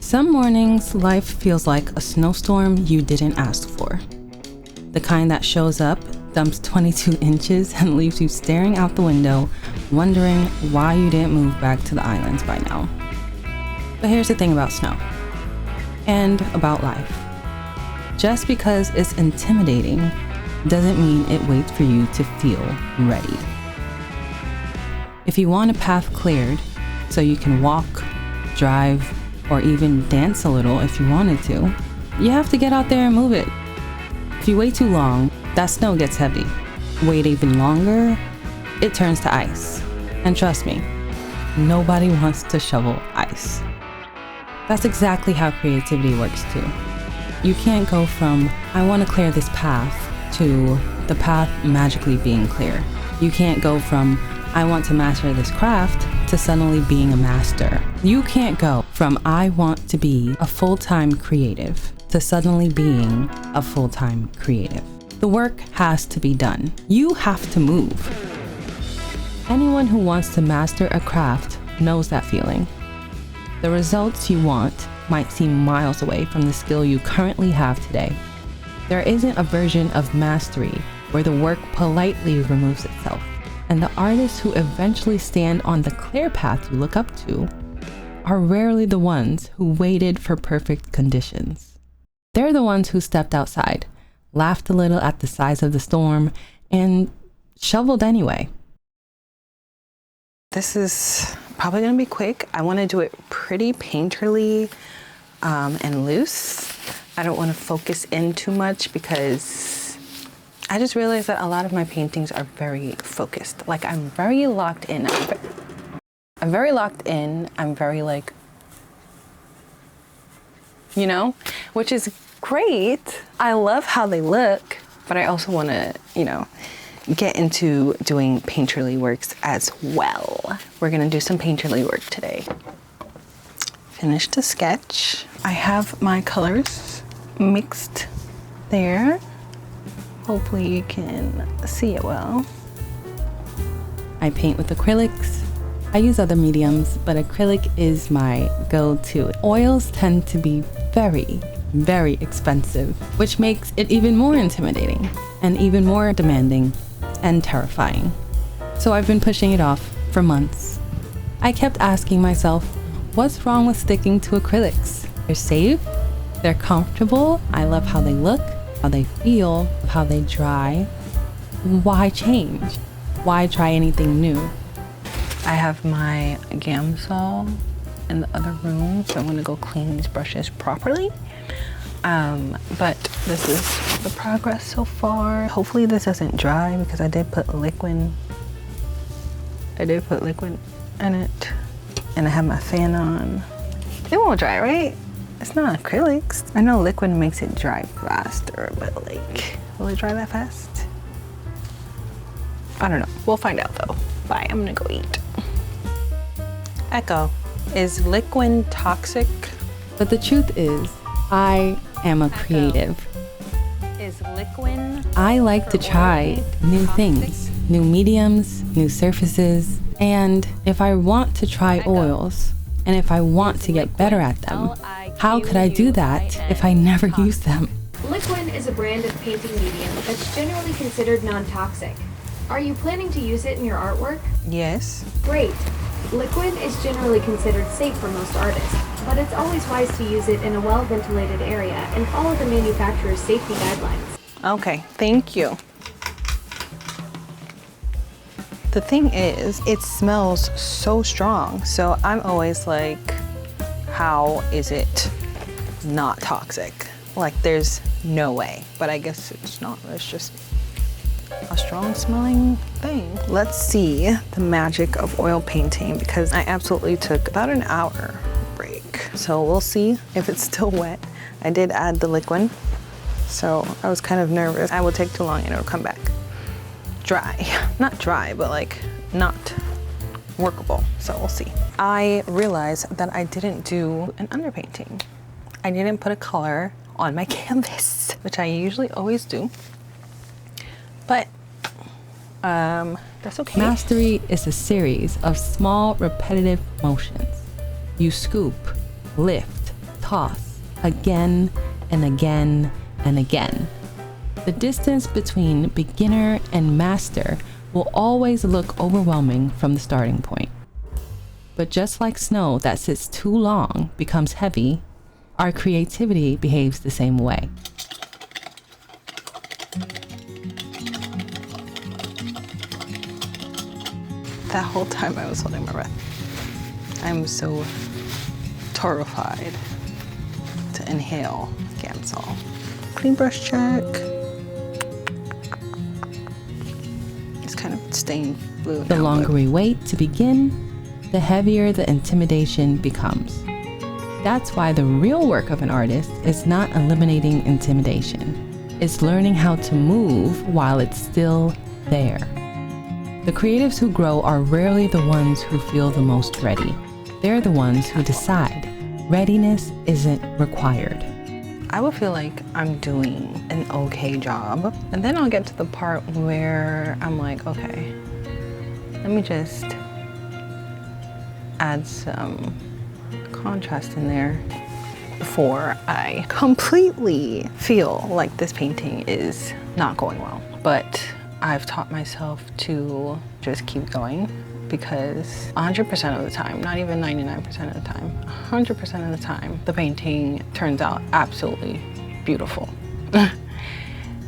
Some mornings, life feels like a snowstorm you didn't ask for. The kind that shows up, dumps 22 inches, and leaves you staring out the window, wondering why you didn't move back to the islands by now. But here's the thing about snow, and about life. Just because it's intimidating doesn't mean it waits for you to feel ready. If you want a path cleared so you can walk, drive, or even dance a little if you wanted to, you have to get out there and move it. If you wait too long, that snow gets heavy. Wait even longer, it turns to ice. And trust me, nobody wants to shovel ice. That's exactly how creativity works too. You can't go from, I want to clear this path, to the path magically being clear. You can't go from, I want to master this craft, to suddenly being a master. You can't go from, I want to be a full-time creative, to suddenly being a full-time creative. The work has to be done. You have to move. Anyone who wants to master a craft knows that feeling. The results you want might seem miles away from the skill you currently have today. There isn't a version of mastery where the work politely removes itself, and the artists who eventually stand on the clear path you look up to are rarely the ones who waited for perfect conditions. They're the ones who stepped outside, laughed a little at the size of the storm, and shoveled anyway. This is probably gonna be quick. I wanna do it pretty painterly and loose. I don't wanna focus in too much because I just realized that a lot of my paintings are very focused. Like I'm very locked in. I'm very locked in. I'm very like, you know, which is great. I love how they look, but I also wanna, get into doing painterly works as well. We're gonna do some painterly work today. Finished the sketch. I have my colors mixed there. Hopefully you can see it well. I paint with acrylics. I use other mediums, but acrylic is my go-to. Oils tend to be very, very expensive, which makes it even more intimidating and even more demanding and terrifying. So I've been pushing it off for months. I kept asking myself, what's wrong with sticking to acrylics? They're safe, they're comfortable, I love how they look, how they feel, how they dry. Why change? Why try anything new? I have my Gamsol in the other room, so I'm gonna go clean these brushes properly. But this is the progress so far. Hopefully this doesn't dry because I did put liquid in it, and I have my fan on. It won't dry, right? It's not acrylics. I know liquid makes it dry faster, but like, will it dry that fast? I don't know. We'll find out though. Bye, I'm gonna go eat. Echo, is liquid toxic? But the truth is, I am a creative. Is liquid? I like to try new things, new mediums, new surfaces, and if I want to try oils, and if I want to get better at them, how could I do that if I never use them? Liquid is a brand of painting medium that's generally considered non-toxic. Are you planning to use it in your artwork? Yes. Great. Liquid is generally considered safe for most artists, but it's always wise to use it in a well-ventilated area and follow the manufacturer's safety guidelines. Okay, thank you. The thing is, it smells so strong, so I'm always like, how is it not toxic? Like, there's no way, but I guess it's not. It's just a strong smelling thing. Let's see the magic of oil painting, because I absolutely took about an hour break. So we'll see if it's still wet. I did add the liquid, so I was kind of nervous. I would take too long and it'll come back dry. Not dry, but like not workable. So we'll see. I realized that I didn't do an underpainting. I didn't put a color on my canvas, which I usually always do. But that's okay. Mastery is a series of small repetitive motions. You scoop, lift, toss again and again and again. The distance between beginner and master will always look overwhelming from the starting point. But just like snow that sits too long becomes heavy, our creativity behaves the same way. That whole time I was holding my breath. I'm so terrified to inhale Gamsol. Clean brush check. It's kind of stained blue. The longer we wait to begin, the heavier the intimidation becomes. That's why the real work of an artist is not eliminating intimidation. It's learning how to move while it's still there. The creatives who grow are rarely the ones who feel the most ready. They're the ones who decide readiness isn't required. I would feel like I'm doing an okay job, and then I'll get to the part where I'm like, okay, let me just add some contrast in there before I completely feel like this painting is not going well. But I've taught myself to just keep going, because 100% of the time, not even 99% of the time, 100% of the time, the painting turns out absolutely beautiful.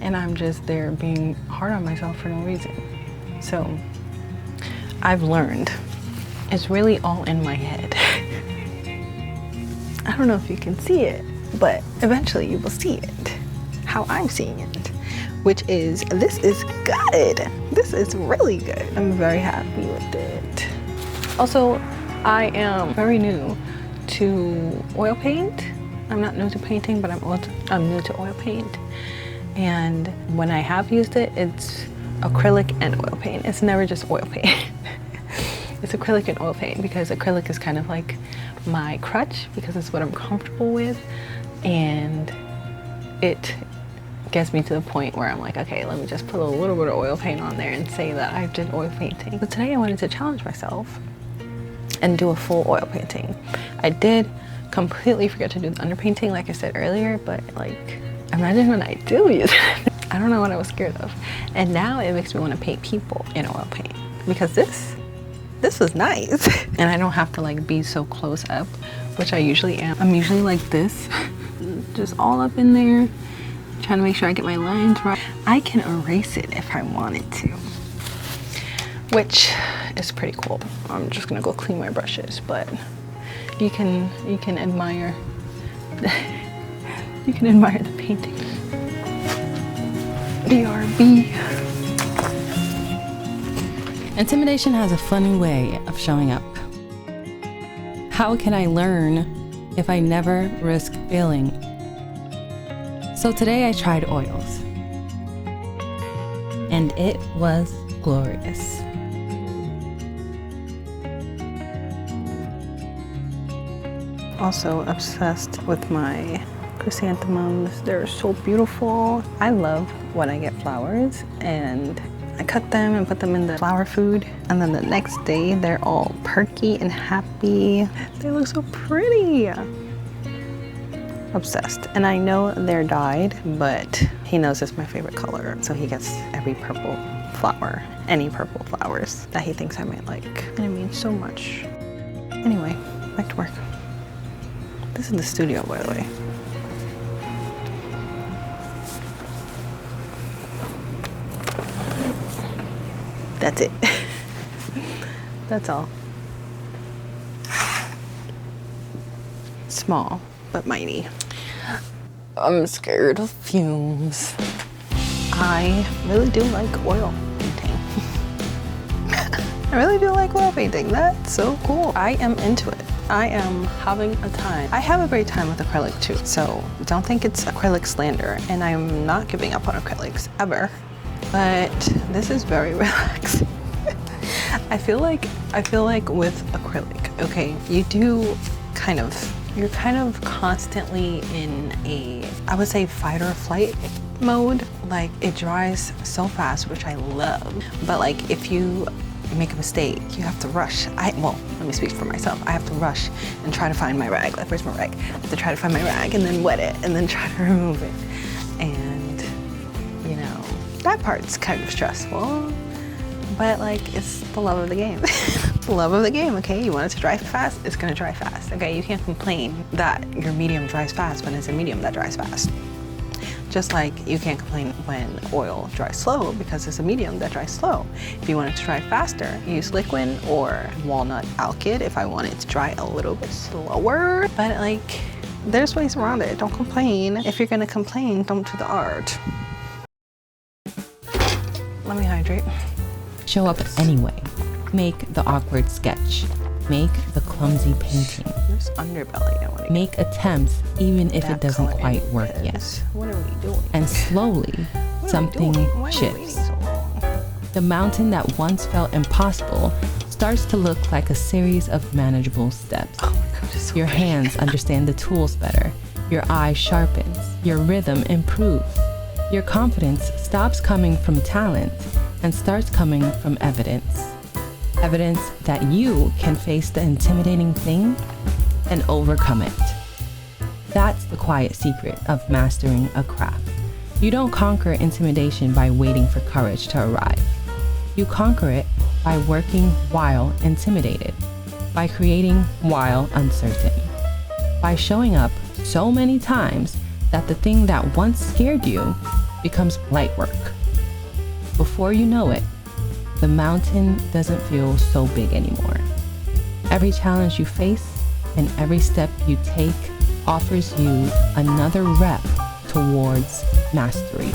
And I'm just there being hard on myself for no reason. So I've learned it's really all in my head. I don't know if you can see it, but eventually you will see it, how I'm seeing it, which is, this is good. This is really good. I'm very happy with it. Also, I am very new to oil paint. I'm not new to painting, but I'm new to oil paint. And when I have used it, it's acrylic and oil paint. It's never just oil paint. It's acrylic and oil paint, because acrylic is kind of like my crutch, because it's what I'm comfortable with. And it gets me to the point where I'm like, okay, let me just put a little bit of oil paint on there and say that I did oil painting. But today I wanted to challenge myself and do a full oil painting. I did completely forget to do the underpainting, like I said earlier, but like, imagine when I do use it. I don't know what I was scared of. And now it makes me want to paint people in oil paint, because this was nice. And I don't have to like be so close up, which I usually am. I'm usually like this, just all up in there, trying to make sure I get my lines right. I can erase it if I wanted to, which is pretty cool. I'm just gonna go clean my brushes, but you can admire you can admire the painting. BRB. Intimidation has a funny way of showing up. How can I learn if I never risk failing? So today I tried oils, and it was glorious. Also obsessed with my chrysanthemums. They're so beautiful. I love when I get flowers and I cut them and put them in the flower food, and then the next day they're all perky and happy. They look so pretty. Obsessed. And I know they're dyed, but he knows it's my favorite color, so he gets every purple flower, any purple flowers that he thinks I might like. And it means so much. Anyway, back to work. This is the studio, by the way. That's it. That's all. Small, but mighty. I'm scared of fumes. I really do like oil painting. I really do like oil painting. That's so cool. I am into it. I am having a time. I have a great time with acrylic too, so don't think it's acrylic slander, and I'm not giving up on acrylics ever. But this is very relaxing. I feel like with acrylic, okay, you're kind of constantly in a, I would say, fight or flight mode. Like, it dries so fast, which I love. But like, if you make a mistake, you have to rush. Well, let me speak for myself. I have to rush and try to find my rag. Like, where's my rag? I have to try to find my rag and then wet it and then try to remove it. And, you know, that part's kind of stressful. But like, it's the love of the game. It's the love of the game, okay? You want it to dry fast, it's gonna dry fast, okay? You can't complain that your medium dries fast when it's a medium that dries fast. Just like you can't complain when oil dries slow because it's a medium that dries slow. If you want it to dry faster, use liquid or walnut alkyd if I want it to dry a little bit slower. But like, there's ways around it. Don't complain. If you're gonna complain, don't do the art. Let me hydrate. Show up anyway. Make the awkward sketch. Make the clumsy painting. There's underbelly. I want to make attempts even if it doesn't quite work yet. What are we doing? And slowly, something shifts. The mountain that once felt impossible starts to look like a series of manageable steps. Oh my God, so your hands understand the tools better. Your eye sharpens. Your rhythm improves. Your confidence stops coming from talent and starts coming from evidence. Evidence that you can face the intimidating thing and overcome it. That's the quiet secret of mastering a craft. You don't conquer intimidation by waiting for courage to arrive. You conquer it by working while intimidated, by creating while uncertain, by showing up so many times that the thing that once scared you becomes light work. Before you know it, the mountain doesn't feel so big anymore. Every challenge you face and every step you take offers you another rep towards mastery.